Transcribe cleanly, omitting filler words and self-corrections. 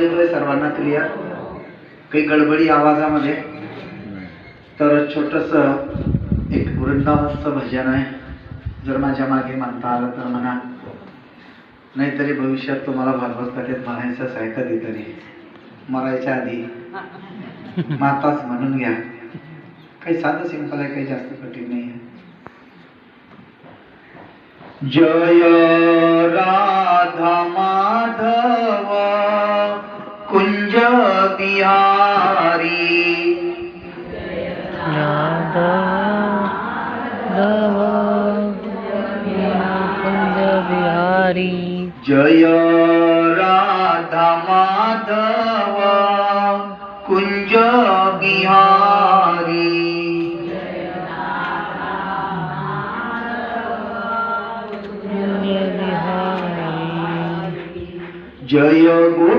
येतोय सर्वांना क्लिअर? काही गडबडी आवाजामध्ये? तर छोटस एक वृंदावनचं भजन आहे, जर माझ्या मागे म्हणता आलं तर म्हणा, नाहीतरी भविष्यात तुम्हाला भागवत कथेत म्हणायचंच आहे कधीतरी, मरायच्या आधी माताच म्हणून घ्या. काही साधं सिंपल आहे, काही जास्त कठीण नाही आहे. जय राधा माधव कुंज बिहारी, राधा कुंज बिहारी. जय राधा माधव कुंज बिहारी. जय गो